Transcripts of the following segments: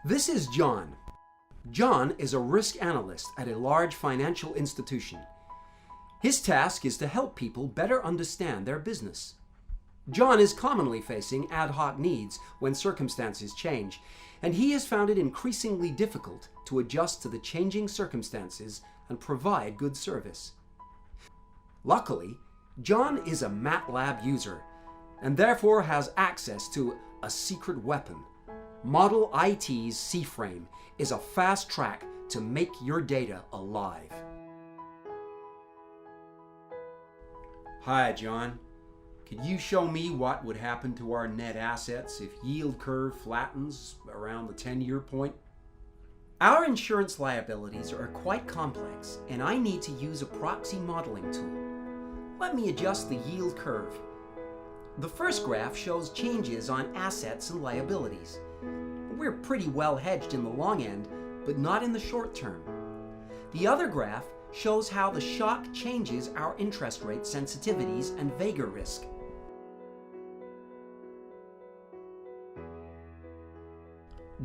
This is John. John is a risk analyst at a large financial institution. His task is to help people better understand their business. John is commonly facing ad hoc needs when circumstances change, and he has found it increasingly difficult to adjust to the changing circumstances and provide good service. Luckily, John is a MATLAB user and therefore has access to a secret weapon. Model IT's cFrame is a fast track to make your data alive. Hi, John. Could you show me what would happen to our net assets if yield curve flattens around the 10-year point? Our insurance liabilities are quite complex, and I need to use a proxy modeling tool. Let me adjust the yield curve. The first graph shows changes on assets and liabilities. We're pretty well hedged in the long end, but not in the short term. The other graph shows how the shock changes our interest rate sensitivities and VaR risk.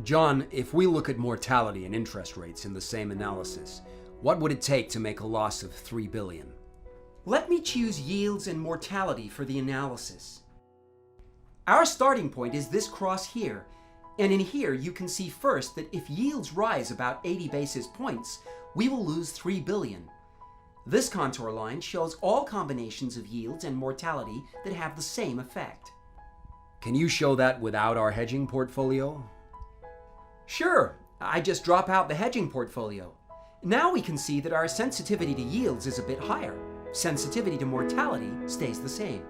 John, if we look at mortality and interest rates in the same analysis, what would it take to make a loss of $3 billion? Let me choose yields and mortality for the analysis. Our starting point is this cross here, and in here you can see first that if yields rise about 80 basis points, we will lose $3 billion. This contour line shows all combinations of yields and mortality that have the same effect. Can you show that without our hedging portfolio? Sure, I just drop out the hedging portfolio. Now we can see that our sensitivity to yields is a bit higher. Sensitivity to mortality stays the same.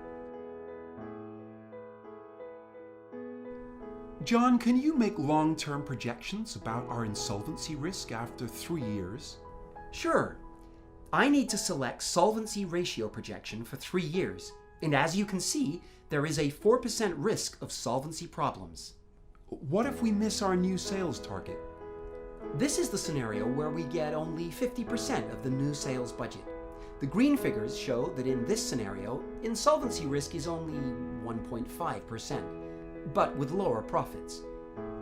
John, can you make long-term projections about our insolvency risk after 3 years? Sure. I need to select solvency ratio projection for 3 years, and as you can see, there is a 4% risk of solvency problems. What if we miss our new sales target? This is the scenario where we get only 50% of the new sales budget. The green figures show that in this scenario, insolvency risk is only 1.5%, but with lower profits.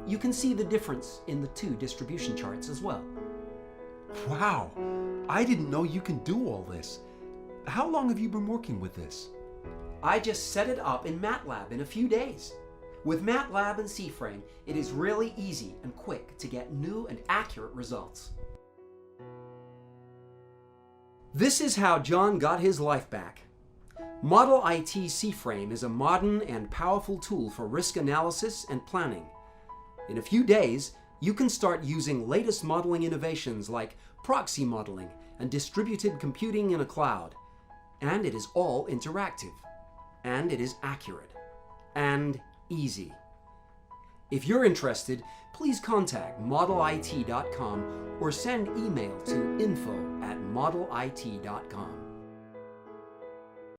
You can see the difference in the two distribution charts as well. Wow, I didn't know you can do all this. How long have you been working with this? I just set it up in MATLAB in a few days. With MATLAB and cFrame, it is really easy and quick to get new and accurate results. This is how John got his life back. Model IT cFrame is a modern and powerful tool for risk analysis and planning. In a few days, you can start using latest modeling innovations like proxy modeling and distributed computing in a cloud. And it is all interactive. And it is accurate. And easy. If you're interested, please contact modelit.com or send email to info@modelit.com.